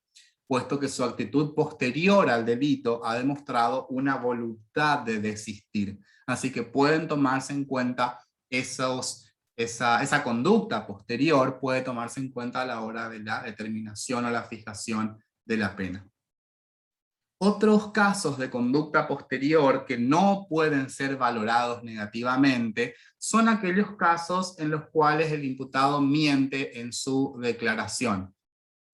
puesto que su actitud posterior al delito ha demostrado una voluntad de desistir. Así que pueden tomarse en cuenta esa conducta posterior, puede tomarse en cuenta a la hora de la determinación o la fijación de la pena. Otros casos de conducta posterior que no pueden ser valorados negativamente son aquellos casos en los cuales el imputado miente en su declaración.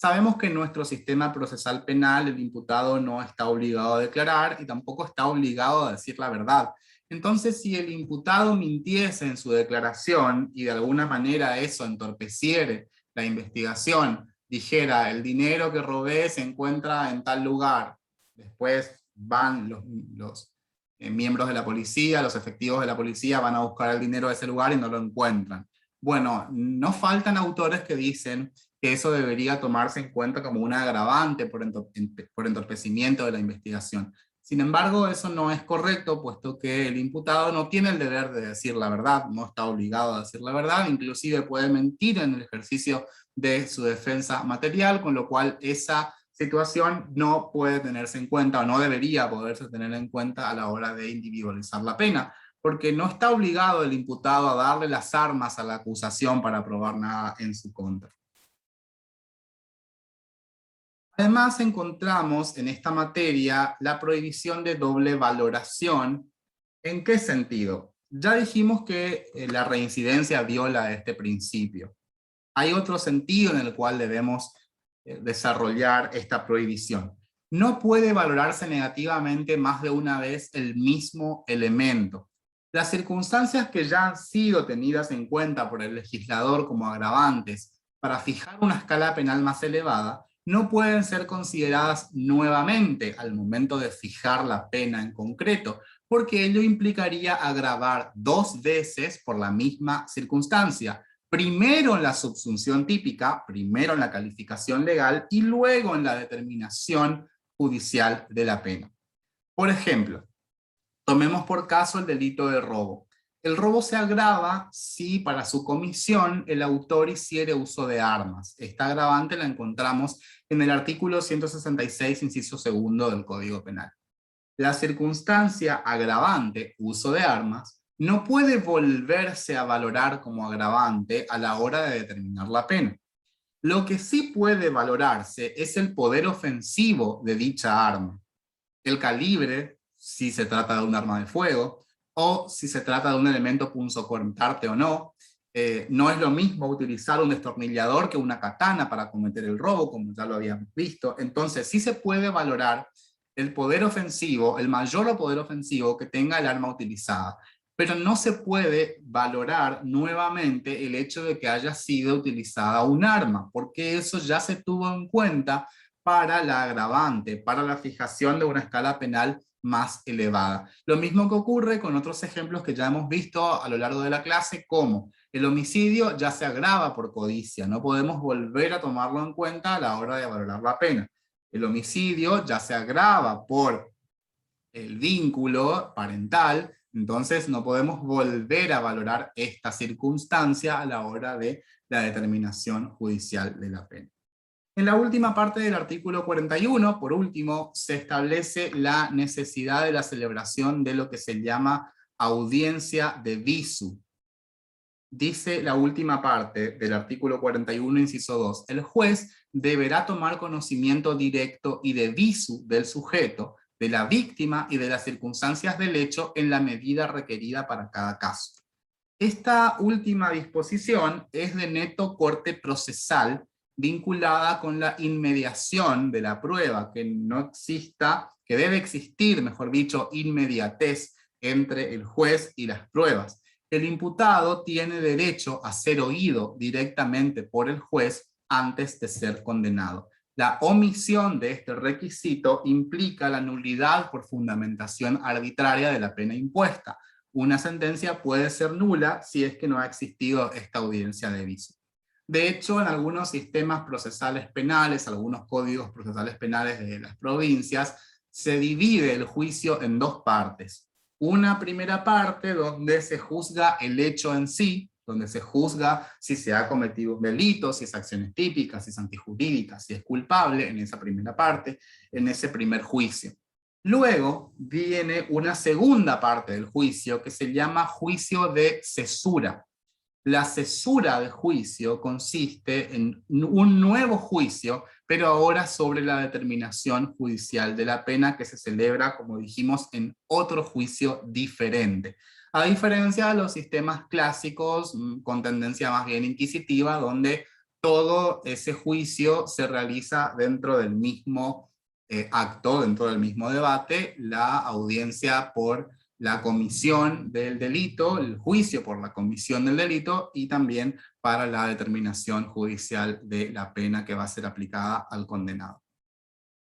Sabemos que en nuestro sistema procesal penal el imputado no está obligado a declarar y tampoco está obligado a decir la verdad. Entonces, si el imputado mintiese en su declaración y de alguna manera eso entorpeciere la investigación, dijera el dinero que robé se encuentra en tal lugar, después van los miembros de la policía, los efectivos de la policía van a buscar el dinero de ese lugar y no lo encuentran. Bueno, no faltan autores que dicen que eso debería tomarse en cuenta como un agravante por entorpecimiento de la investigación. Sin embargo, eso no es correcto, puesto que el imputado no tiene el deber de decir la verdad, no está obligado a decir la verdad, inclusive puede mentir en el ejercicio de su defensa material, con lo cual esa situación no puede tenerse en cuenta o no debería poderse tener en cuenta a la hora de individualizar la pena, porque no está obligado el imputado a darle las armas a la acusación para probar nada en su contra. Además, encontramos en esta materia la prohibición de doble valoración. ¿En qué sentido? Ya dijimos que la reincidencia viola este principio. Hay otro sentido en el cual debemos desarrollar esta prohibición. No puede valorarse negativamente más de una vez el mismo elemento. Las circunstancias que ya han sido tenidas en cuenta por el legislador como agravantes para fijar una escala penal más elevada no pueden ser consideradas nuevamente al momento de fijar la pena en concreto, porque ello implicaría agravar dos veces por la misma circunstancia, primero en la subsunción típica, primero en la calificación legal y luego en la determinación judicial de la pena. Por ejemplo, tomemos por caso el delito de robo. El robo se agrava si para su comisión el autor hiciere uso de armas. Esta agravante la encontramos en el artículo 166, inciso segundo del Código Penal. La circunstancia agravante, uso de armas, no puede volverse a valorar como agravante a la hora de determinar la pena. Lo que sí puede valorarse es el poder ofensivo de dicha arma. El calibre, si se trata de un arma de fuego, o si se trata de un elemento punzocortante o no. No es lo mismo utilizar un destornillador que una katana para cometer el robo, como ya lo habíamos visto. Entonces sí se puede valorar el poder ofensivo, el mayor poder ofensivo que tenga el arma utilizada, pero no se puede valorar nuevamente el hecho de que haya sido utilizada un arma, porque eso ya se tuvo en cuenta para la agravante, para la fijación de una escala penal más elevada. Lo mismo que ocurre con otros ejemplos que ya hemos visto a lo largo de la clase, como el homicidio ya se agrava por codicia, no podemos volver a tomarlo en cuenta a la hora de valorar la pena. El homicidio ya se agrava por el vínculo parental, entonces no podemos volver a valorar esta circunstancia a la hora de la determinación judicial de la pena. En la última parte del artículo 41, por último, se establece la necesidad de la celebración de lo que se llama audiencia de visu. Dice la última parte del artículo 41, inciso 2, el juez deberá tomar conocimiento directo y de visu del sujeto, de la víctima y de las circunstancias del hecho en la medida requerida para cada caso. Esta última disposición es de neto corte procesal, vinculada con la inmediación de la prueba, que no exista, que debe existir, mejor dicho, inmediatez entre el juez y las pruebas. El imputado tiene derecho a ser oído directamente por el juez antes de ser condenado. La omisión de este requisito implica la nulidad por fundamentación arbitraria de la pena impuesta. Una sentencia puede ser nula si es que no ha existido esta audiencia de visu. De hecho, en algunos sistemas procesales penales, algunos códigos procesales penales de las provincias, se divide el juicio en dos partes. Una primera parte donde se juzga el hecho en sí, donde se juzga si se ha cometido un delito, si es acciones típicas, si es antijurídica, si es culpable, en esa primera parte, en ese primer juicio. Luego viene una segunda parte del juicio que se llama juicio de cesura. La cesura de juicio consiste en un nuevo juicio, pero ahora sobre la determinación judicial de la pena que se celebra, como dijimos, en otro juicio diferente. A diferencia de los sistemas clásicos con tendencia más bien inquisitiva, donde todo ese juicio se realiza dentro del mismo acto, dentro del mismo debate, la audiencia por la comisión del delito, el juicio por la comisión del delito y también para la determinación judicial de la pena que va a ser aplicada al condenado.